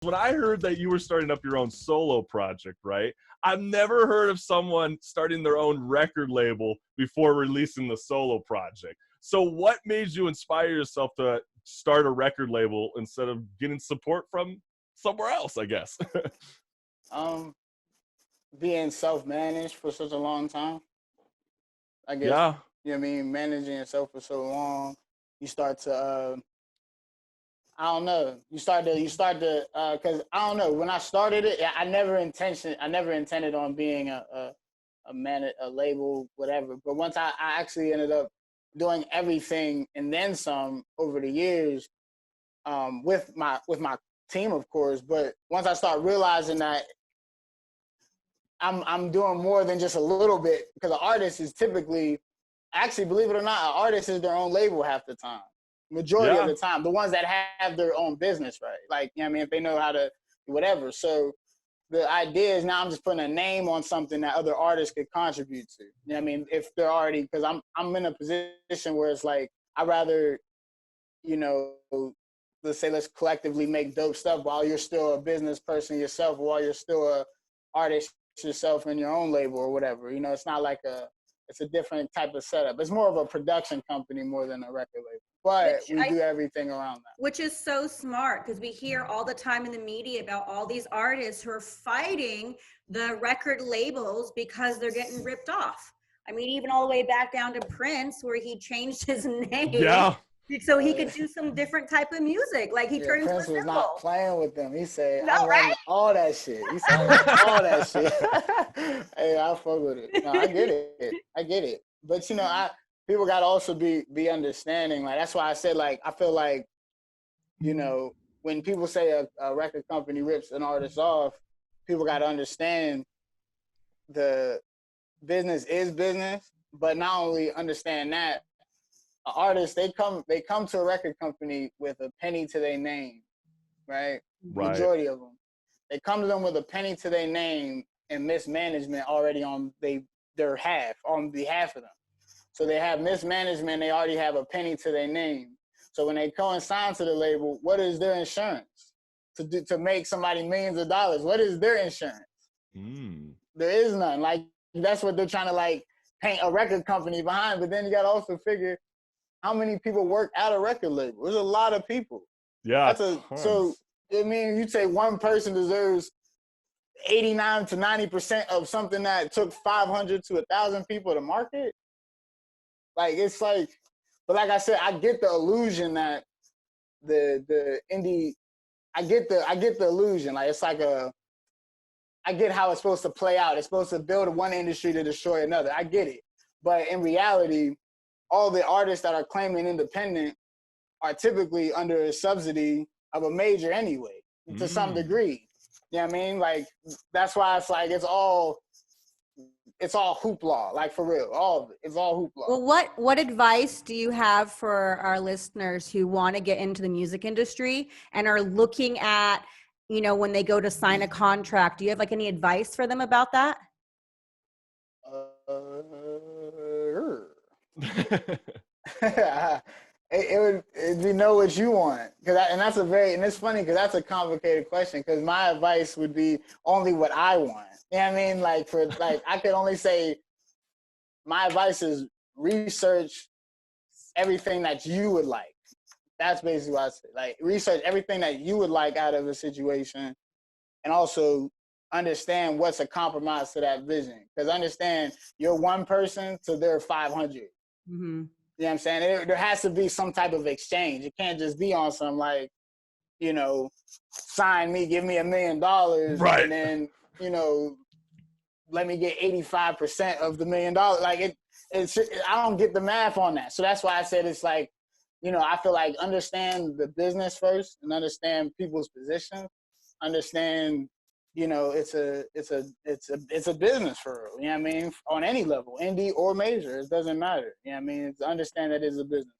When I heard that you were starting up your own solo project, right? I've never heard of someone starting their own record label before releasing the solo project. So what made you inspire yourself to start a record label instead of getting support from somewhere else, I guess? Being self-managed for such a long time, I guess. Yeah. You know what I mean? Managing yourself for so long, you start to, I don't know. You start to, because I don't know. When I started it, I never intended on being a label, whatever. But once I actually ended up doing everything and then some over the years, with my team, of course. But once I start realizing that I'm doing more than just a little bit, because an artist is typically, actually, believe it or not, an artist is their own label half the time. Majority of the time, the ones that have their own business, right? Like, you know what I mean, if they know how to whatever. So the idea is now I'm just putting a name on something that other artists could contribute to. You know what I mean? If they're already, because I'm in a position where it's like, I'd rather, you know, let's collectively make dope stuff while you're still a business person yourself, while you're still a artist yourself in your own label or whatever. You know, it's not like it's a different type of setup. It's more of a production company more than a record label. But we do everything around that. Which is so smart, because we hear all the time in the media about all these artists who are fighting the record labels because they're getting ripped off. I mean, even all the way back down to Prince, where he changed his name. Yeah. So he could do some different type of music. Like he turned Prince into a was symbol. not playing with them. He said, No, I right? run all that shit. He said, I run all that shit. Hey, I fuck with it. No, I get it. But, you know, people got to also be understanding. Like, that's why I said, like, I feel like, you know, when people say a record company rips an artist off, people got to understand the business is business, but not only understand that, artists, they come to a record company with a penny to their name, right? Majority of them, they come to them with a penny to their name and mismanagement already on on behalf of them. So they have mismanagement. They already have a penny to their name. So when they coincide to the label, what is their insurance to make somebody millions of dollars? What is their insurance? There is none. Like, that's what they're trying to like paint a record company behind. But then you got to also figure how many people work at a record label. There's a lot of people. Yeah. So I mean, you'd say one person deserves 89 to 90% of something that took 500 to 1,000 people to market. Like, it's like, but like I said, I get the illusion that the indie, I get the illusion. Like, it's like I get how it's supposed to play out. It's supposed to build one industry to destroy another. I get it. But in reality, all the artists that are claiming independent are typically under a subsidy of a major anyway, to some degree. You know what I mean? Like, that's why it's like, it's all hoopla, like, for real. All of it. It's all hoopla. Well, what advice do you have for our listeners who want to get into the music industry and are looking at, you know, when they go to sign a contract? Do you have like any advice for them about that? It'd be know what you want, and it's funny because that's a complicated question, because my advice would be only what I want. You know what I mean? Like, I could only say my advice is research everything that you would like. That's basically what I say. Like, research everything that you would like out of a situation, and also understand what's a compromise to that vision. Because understand, you're one person to their 500. Mm-hmm. You know what I'm saying? There has to be some type of exchange. It can't just be on some, like, you know, sign me, give me $1 million, right, and then, you know, let me get 85% of the $1 million. Like, I don't get the math on that. So that's why I said it's like, you know, I feel like understand the business first and understand people's position. Understand, you know, it's a business for real. You know what I mean? On any level, indie or major, it doesn't matter. You know what I mean? It's understand that it's a business.